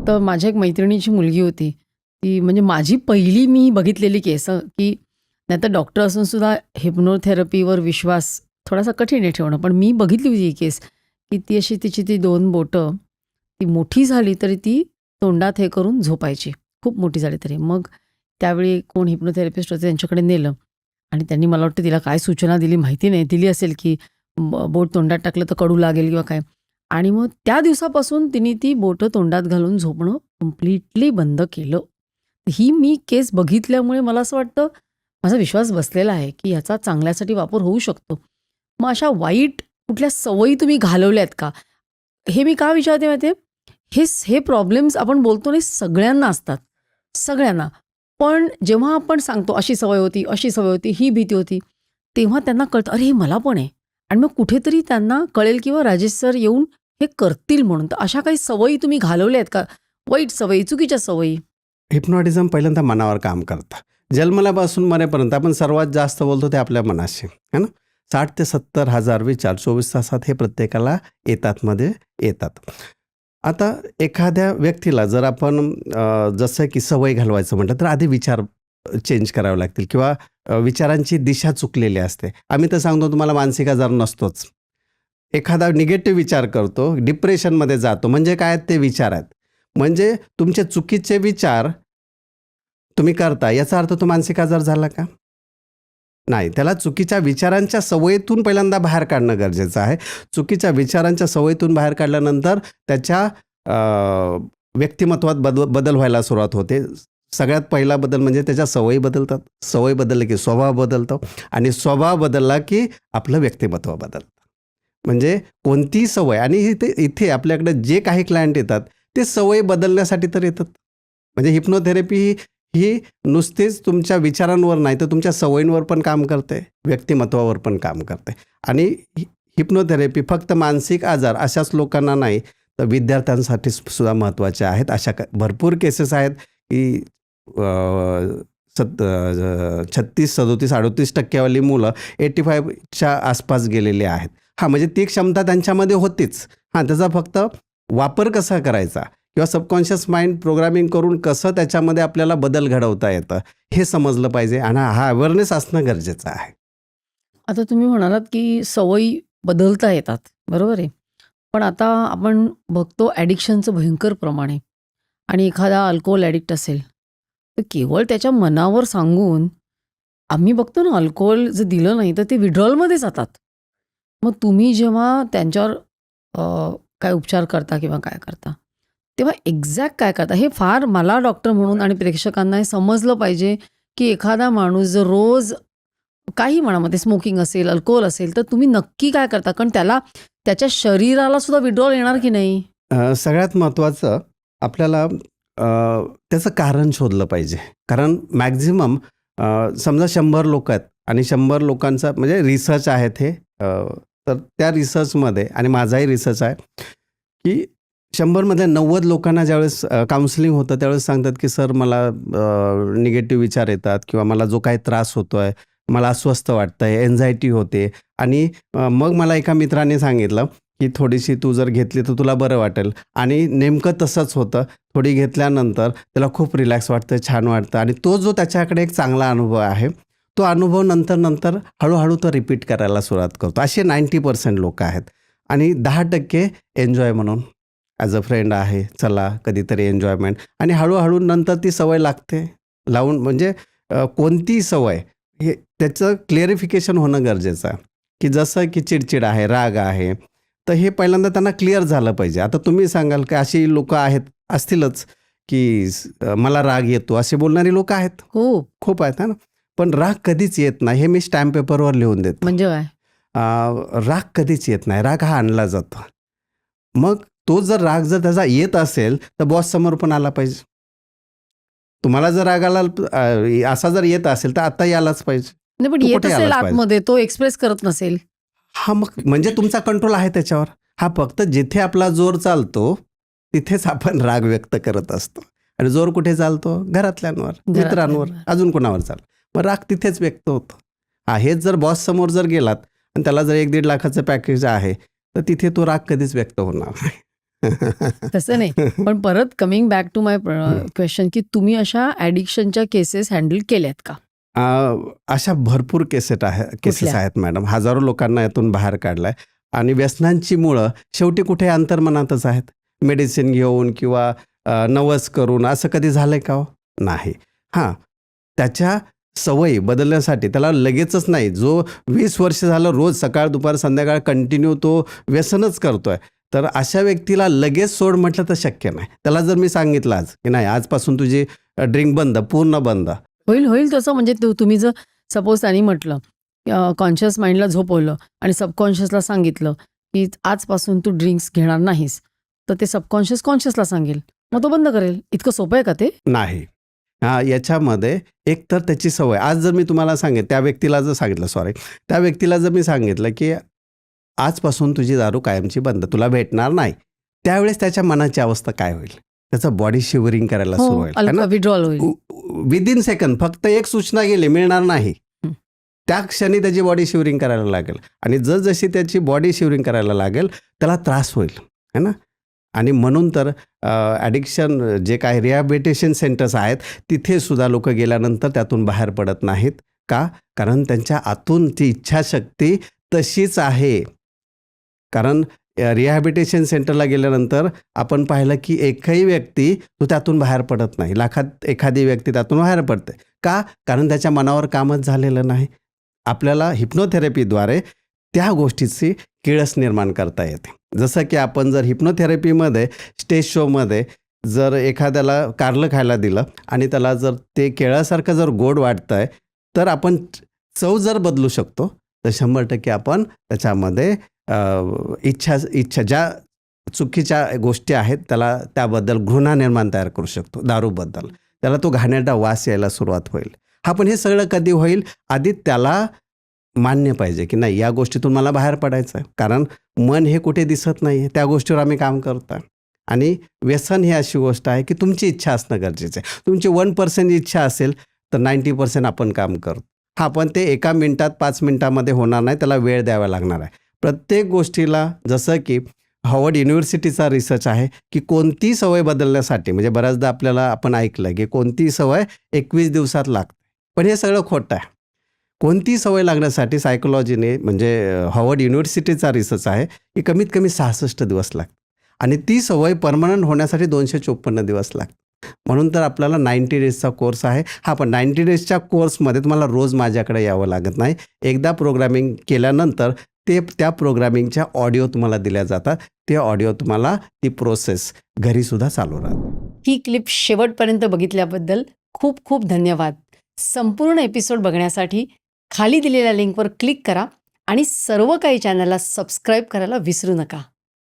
तर माझ्या एक मैत्रिणीची मुलगी होती. ती म्हणजे माझी पहिली मी बघितलेली केस की नाहीतर डॉक्टर असून सुद्धा हिप्नोथेरपीवर विश्वास थोडासा कठीण आहे ठेवणं. पण मी बघितली होती ही केस, की ती अशी तिची ती 2 बोटं, ती मोठी झाली तरी ती तोंडात हे करून झोपायची. खूप मोठी झाली तरी. मग त्यावेळी कोण हिप्नोथेरपिस्ट होते त्यांच्याकडे नेलं आणि त्यांनी मला वाटतं तिला काय सूचना दिली माहिती नाही. दिली असेल की बोट तोंडात टाकलं तर कडू लागेल किंवा काय. आणि मग त्या दिवसापासून तिने ती बोटं तोंडात घालून झोपणं कंप्लीटली बंद केलं. ही मी केस बघितल्यामुळे मला असं वाटतं, माझा विश्वास बसलेला आहे, की ह्याचा चांगल्यासाठी वापर होऊ शकतो. मग अशा वाईट कुठल्या सवयी तुम्ही घालवल्यात का? हे मी का विचारते माहिती आहे? हे प्रॉब्लेम्स आपण बोलतो ना सगळ्यांना असतात, सगळ्यांना. पण जेव्हा आपण सांगतो अशी सवय होती, अशी सवय होती, ही भीती होती, तेव्हा त्यांना कळतं, अरे हे मला पण आहे. आणि मग कुठेतरी त्यांना कळेल किंवा राजेश सर येऊन हे करतील म्हणून. तर अशा काही सवयी तुम्ही घालवल्या आहेत का? वाईट सवयी, चुकीच्या सवयी? हिप्नॉटिझम पहिल्यांदा मनावर काम करतं. जन्मल्यापासून मरेपर्यंत आपण सर्वात जास्त बोलतो ते आपल्या मनाशी, है ना? 60 ते 70 हजार विचार 24 तासात हे प्रत्येकाला येतात. आता एखाद्या व्यक्तीला जर आपण जसं की सवय घालवायचं म्हटलं तर आधी विचार चेंज करावे लागतील किंवा विचारांची दिशा चुकलेली असते. आम्ही तर सांगतो तुम्हाला मानसिक आजार नसतोच. एखादा निगेटिव्ह विचार करतो, डिप्रेशनमध्ये जातो. म्हणजे काय ते विचार आहेत. म्हणजे तुमचे चुकीचे विचार तुम्ही करता याचा अर्थ तो मानसिक आजार झाला का? नाही. त्याला चुकीच्या विचारांच्या सवयीतून पहिल्यांदा बाहेर काढणं गरजेचं आहे. चुकीच्या विचारांच्या सवयीतून बाहेर काढल्यानंतर त्याच्या व्यक्तिमत्वात बदल व्हायला सुरुवात होते. सगळ्यात पहिला बदल म्हणजे त्याच्या सवयी बदलतात. सवय बदलली की स्वभाव बदलतो आणि स्वभाव बदलला की आपलं व्यक्तिमत्व बदलतं. म्हणजे कोणतीही सवय आणि इथे आपल्याकडे जे काही क्लायंट येतात ते सवय बदलण्यासाठी तर येतात. म्हणजे हिप्नोथेरपी ही नुसतीच तुमच्या विचारांवर नाही तर तुमच्या सवयींवर पण काम करते, व्यक्तिमत्वावर पण काम करते. आणि हिप्नोथेरपी फक्त मानसिक आजार अशाच लोकांना नाही तर विद्यार्थ्यांसाठी सुद्धा महत्त्वाच्या आहेत. अशा भरपूर केसेस आहेत की 36, 37, 38% वाली मुलं 85च्या आसपास गेलेली आहेत. म्हणजे ती क्षमता त्यांच्यामध्ये होतीच. त्याचा फक्त वापर कसा करायचा किंवा सबकॉन्शियस माइंड प्रोग्रामिंग करून कसं त्याच्यामध्ये आपल्याला बदल घडवता येतं हे समजलं पाहिजे आणि हा अवेअरनेस असणं गरजेचं आहे. आता तुम्ही म्हणालात की सवयी बदलता येतात, बरोबर आहे. पण आता आपण बघतो ॲडिक्शनचं भयंकर प्रमाण आहे आणि एखादा अल्कोहोल ॲडिक्ट असेल, तर केवळ त्याच्या मनावर सांगून आम्ही बघतो ना, अल्कोहोल जर दिलं नाही तर ते विड्रॉलमध्ये जातात. मग तुम्ही जेव्हा त्यांच्यावर काय उपचार करता किंवा काय करता, तेव्हा एक्झॅक्ट काय करता? हे फार मला डॉक्टर म्हणून आणि प्रेक्षकांना हे समजलं पाहिजे, की एखादा माणूस जर रोज काही म्हणा, मग ते स्मोकिंग असेल, अल्कोहोल असेल, तर तुम्ही नक्की काय करता? कारण त्याला त्याच्या शरीराला सुद्धा विड्रॉल येणार की नाही? सगळ्यात महत्त्वाचं आपल्याला त्याचं कारण शोधलं पाहिजे. कारण मॅक्झिमम समजा 100 लोक आहेत आणि 100 लोकांचा म्हणजे रिसर्च आहेत हे. तर त्या रिसर्चमध्ये आणि माझाही रिसर्च आहे की 100 90 लोकांना ज्यावेळेस काउन्सिलिंग होतं त्यावेळेस सांगतात की सर मला निगेटिव्ह विचार येतात किंवा मला जो काही त्रास होतो आहे, मला अस्वस्थ वाटतं आहे, एन्झायटी होते. आणि मग मला एका मित्राने सांगितलं की थोडीशी तू जर घेतली तर तुला बरं वाटेल. आणि नेमकं तसंच होतं. थोडी घेतल्यानंतर त्याला खूप रिलॅक्स वाटतं, छान वाटतं आणि तो जो त्याच्याकडे एक चांगला अनुभव आहे तो अनुभव नंतर हळूहळू तो रिपीट करायला सुरुवात करतो. असे 90% लोक आहेत. आणि 10% एन्जॉय म्हणून ॲज अ फ्रेंड आहे, चला कधीतरी एन्जॉयमेंट आणि हळूहळू नंतर ती सवय लागते. लावून म्हणजे कोणती सवय हे त्याचं क्लिअरिफिकेशन होणं गरजेचं आहे. की जसं की चिडचिड आहे, राग आहे, तर हे पहिल्यांदा त्यांना क्लिअर झालं पाहिजे. आता तुम्ही सांगाल की अशी लोकं असतीलच की मला राग येतो असे बोलणारी लोकं आहेत. खूप आहेत ना. पण राग कधीच येत नाही हे मी स्टॅम्प पेपरवर लिहून देतो. म्हणजे काय? राग कधीच येत नाही. राग हा आणला जातो. मग तो जर राग जर त्याचा येत असेल तर बॉस समोर पण आला पाहिजे. तुम्हाला जर राग आला असा जर येत असेल तर आता यायलाच पाहिजे. नाही, पण येत असेल आतमध्ये, तो एक्सप्रेस करत नसेल. मग म्हणजे तुमचा कंट्रोल आहे त्याच्यावर. फक्त जिथे आपला जोर चालतो तिथेच आपण राग व्यक्त करत असतो. आणि जोर कुठे चालतो? घरातल्यांवर, मित्रांवर, अजून कोणावर चालतो. मग राग तिथेच व्यक्त होतो. हेच जर बॉस समोर जर गेलात आणि त्याला जर 1-1.5 लाखाचं पॅकेज आहे तर तिथे तो राग कधीच व्यक्त होणार नाही. तसं नाही. पण परत coming back to my question, की तुम्ही अशा ॲडिक्शनच्या केसेस हँडल केल्यात का? अशा भरपूर केसेस कुठल्या? आहेत मॅडम. हजारो लोकांना यातून बाहेर काढलाय आणि व्यसनांची मुळं शेवटी कुठे अंतर्मनातच आहेत. मेडिसिन घेऊन किंवा नवस करून असं कधी झालंय का हो? नाही. हां, त्याच्या सवयी बदलण्यासाठी त्याला लगेचच नाही. जो 20 वर्ष झालं रोज सकाळ, दुपार, संध्याकाळ कंटिन्यू तो व्यसनच करतोय, तर अशा व्यक्तीला लगेच सोड म्हटलं तर शक्य नाही. त्याला जर मी सांगितलं आज, की नाही आजपासून तुझी ड्रिंक बंद, पूर्ण बंद. होईल तसं. म्हणजे तुम्ही जर सपोज त्यांनी म्हटलं, कॉन्शियस माइंडला झोपवलं आणि सबकॉन्शियसला सांगितलं, की आजपासून तू ड्रिंक्स घेणार नाहीस, तर ते सबकॉन्शियस कॉन्शियसला सांगेल. मग तो बंद करेल. इतकं सोपं आहे का ते? नाही. याच्यामध्ये एक तर त्याची सवय. आज जर मी तुम्हाला त्या व्यक्तीला जर सांगितलं त्या व्यक्तीला जर मी सांगितलं, की आजपासून तुझी दारू कायमची बंद, तुला भेटणार नाही. त्यावेळेस त्याच्या मनाची अवस्था काय होईल? त्याचं बॉडी शिवरिंग करायला सुरू होईल. है ना? विड्रॉल होईल. विदिन सेकंड फक्त एक सूचना गेली, मिळणार नाही. हं. त्या क्षणी त्याची बॉडी शिवरिंग करायला लागेल आणि जशी त्याची बॉडी शिवरिंग करायला लागेल त्याला त्रास होईल, है ना? आणि म्हणून तर ॲडिक्शन जे काही रिहॅबिलिटेशन सेंटर्स आहेत तिथे सुद्धा लोक गेल्यानंतर त्यातून बाहेर पडत नाहीत. का? कारण त्यांच्या आतून ती इच्छाशक्ती तशीच आहे. कारण रिहॅबिलिटेशन सेंटरला गेल्यानंतर आपण पाहिलं की एकही व्यक्ती तो त्यातून बाहेर पडत नाही. लाखात एखादी व्यक्ती त्यातून बाहेर पडते. का? कारण त्याच्या मनावर कामच झालेलं नाही. आपल्याला हिप्नोथेरपीद्वारे त्या गोष्टीची किळस निर्माण करता येते. जसं की आपण जर हिप्नोथेरपीमध्ये स्टेज शोमध्ये जर एखाद्याला कारलं खायला दिलं आणि त्याला जर ते केळासारखं जर गोड वाटतंय, तर आपण चव जर बदलू शकतो, तर 100% आपण त्याच्यामध्ये इच्छा ज्या चुकीच्या गोष्टी आहेत त्याबद्दल घृणा निर्माण तयार करू शकतो. दारूबद्दल त्याला तो घाणेरडा वास यायला सुरुवात होईल. पण हे सगळं कधी होईल? आधी त्याला मान्य पाहिजे की नाही, या गोष्टीतून मला बाहेर पडायचं आहे. कारण मन हे कुठे दिसत नाही, त्या गोष्टीवर आम्ही काम करतो. आणि व्यसन ही अशी गोष्ट आहे की तुमची इच्छा असणं गरजेचं आहे. तुमची 1% इच्छा असेल तर 90% आपण काम करतो. पण ते 1 मिनिटात 5 मिनिटामध्ये होणार नाही, त्याला वेळ द्यावा लागणार आहे. प्रत्येक गोष्टीला जसं की हार्वर्ड युनिव्हर्सिटीचा रिसर्च आहे की कोणती सवय बदलण्यासाठी, म्हणजे बऱ्याचदा आपण ऐकलं की कोणती सवय 21 दिवसात लागते. पण हे सगळं खोटं आहे. कोणती सवय लागण्यासाठी सायकोलॉजीने, म्हणजे हार्वर्ड युनिव्हर्सिटीचा रिसर्च आहे की कमीत कमी 66 दिवस लागतात आणि ती सवय परमनंट होण्यासाठी 254 दिवस लागतात. म्हणून तर आपल्याला 90 डेजचा कोर्स आहे. पण 90 डेजच्या कोर्समध्ये तुम्हाला रोज माझ्याकडे यावं लागत नाही. एकदा प्रोग्रामिंग केल्यानंतर त्या प्रोग्रामिंगच्या ऑडिओ तुम्हाला दिल्या जातात. ते ऑडिओ तुम्हाला ती प्रोसेस घरीसुद्धा चालू राहते. ही क्लिप शेवटपर्यंत बघितल्याबद्दल खूप खूप धन्यवाद. संपूर्ण एपिसोड बघण्यासाठी खाली दिलेल्या लिंकवर क्लिक करा आणि सर्व काही चॅनलला सबस्क्राईब करायला विसरू नका.